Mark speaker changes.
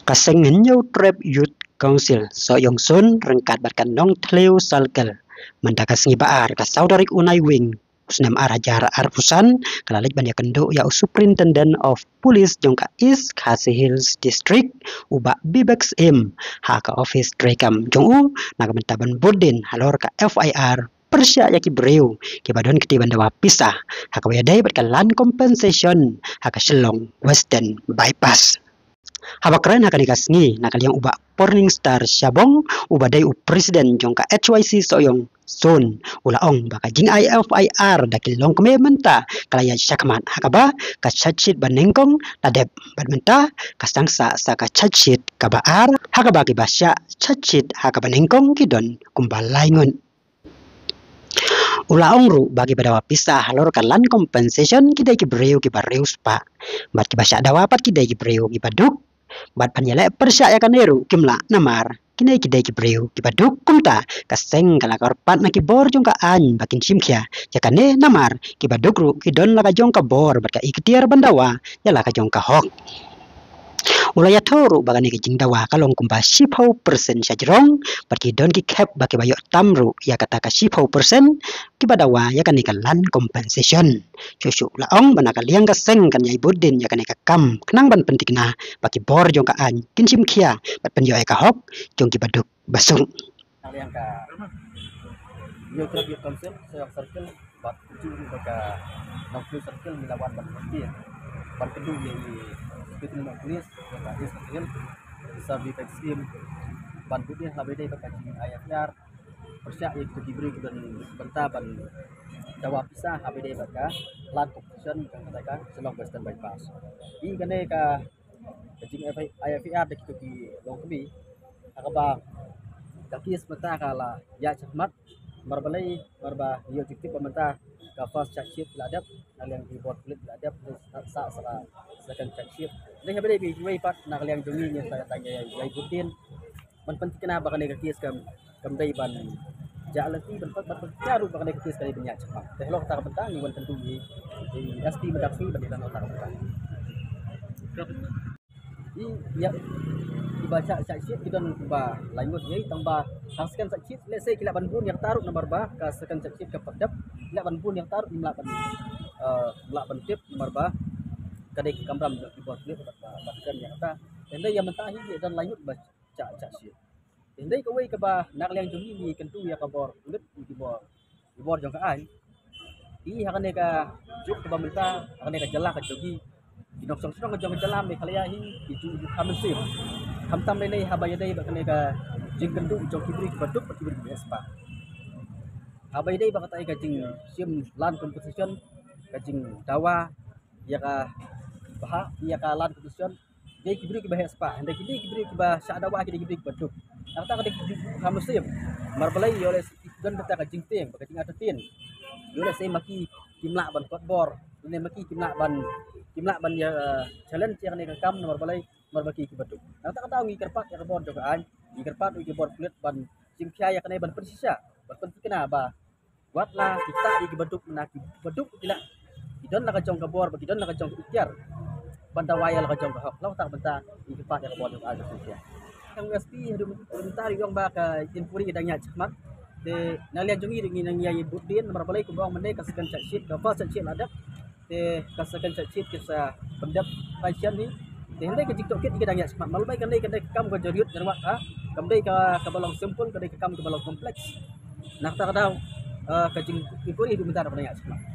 Speaker 1: Kaseng New Trap Youth Council so yong sun rengkat batkan nong tleu salkel mendakas ngibaar ka saudarik unai wing usnam arajar arpusan kalalik banyak kenduk ya Superintendent of Police jongka East Khasi Hills District uba Bibex M haka office Drekam jongu nagamentaban bodin halor ka FIR persya yaki breu kibadon ketiban dawa pisah haka wayadai batkan land compensation haka Shillong Western Bypass. Haba keren haka nikasngi nakaliang uba Morning Star Syabong uba day u presiden jongka HYC soyong son ulaong baka jing IFIR dakil long keme menta kalaya syakman hakaba ka chachit banengkong ladeb badmenta kasangsa sa ka chachit kabaar hakaba ki basya chachit hakaba nengkong kidon kumbalaingon. Ulaong ru bagi badawa pisah halor kan land compensation kidai ki breu ki bareu spa bat ki basya dawapat kidai ki breu ki baduk bat panyele persya ya kaneru kimla namar kinai kidai ki breu ki baduk kumta kaseng kala korpat na ki bor jong ka an bakin simkya ya kane namar ki baduk ru ki don la ka jong ka bor bat ka iktiar bandawa ya la ka jong ka hok ulaya thoru bagani ki jing dawa kalong kumba 10% sajrong pergi don ki cap bagi bayo tamru ya kata ka 10% ki badawa ya kan ikalan compensation susu laong banaka liang ka seng kan yai budin ya kan ka kam kenang ban pentikna bagi bor jong ka an kinsim kia bat penyo ka hok jong ki baduk basung
Speaker 2: liang ka yo trap yo konsep sayok circle bat tuju ka noklu circle milawan ban pasti ban kedua ye Ketua Polis yang ada sekalian bisa diteksim ban putih labede bakaji IFR persya itu diberi dan sebentar ban jawab pisah labede baka land competition yang katakan Shillong Western Bypass ini kene ka kajing IFR dak itu di longkemi akaba kaki sebentar kala ya cermat marbalai marba yo titip pemerintah ka first charge ladap yang di board kulit ladap sa second charge Ini habis dari way pat nak liang jungi ni saya tanya yai butin man penting kenapa kan dia kias kam dai ban jalati ban pat caru bakal dia kias kali banyak cepat teh lo tak bentang ni wan tentu ni SP medaksi ban dan tak bentang ini ya dibaca sakit kita ba lanjut yai tambah hasilkan sakit let's say kila ban bun yang taruh nomor ba kaskan sakit ke pedap kila ban bun yang taruh imla ban tip nomor ba kadai kamram di bawah kulit bahkan yang kata endai yang mentah ini dan lanjut baca sih endai kawai ke bah nak liang jungi ni kentu ya kabor kulit di bawah jong ka ai i hakan ka juk ke pemerintah hakan ka jalan ka jogi di nok song ke jong jalan me khalaya hi di ju kamen sim kamtam nei habaya dei bakan ka jing kentu jong kibri baduk kibri bespa habaya dei bakata ka jing sim land competition ka jing dawa ya ka bah ia kalan keputusan dia kibri ke bahas pa anda kibri ke bah syadawa kibri ke baduk kata ka kamusim marbalai oleh dan kata ka jingting ka jing atatin oleh saya maki kimla ban kotbor ini maki kimla ban ya challenge yang ni kam marbalai marbaki ke baduk kata ngi kerpat ya bor jogaan ngi kerpat ngi bor kulit ban jingkya ya kana ban persisa ban kena ba buatlah kita ke baduk menaki baduk tidak idon nak jong kabor bagidon nak jong ikhtiar banda wayal ka jong hok law tak benta ikipat ya kabor ada sosial yang SP bentar yong ba ka infuri danya cemat de nalian jongi ringi nang yai budin nomor balai ku bawang mende kaskan caksit ka fa caksit adap de kaskan caksit kisa pendap pasien ni de hende ke tiktok kit danya cemat malbai kan dai kam ka jariut jarwat ha kam dai ka balong simpul ka dai kam ka balong kompleks nak tak tahu ka jing infuri bentar danya cemat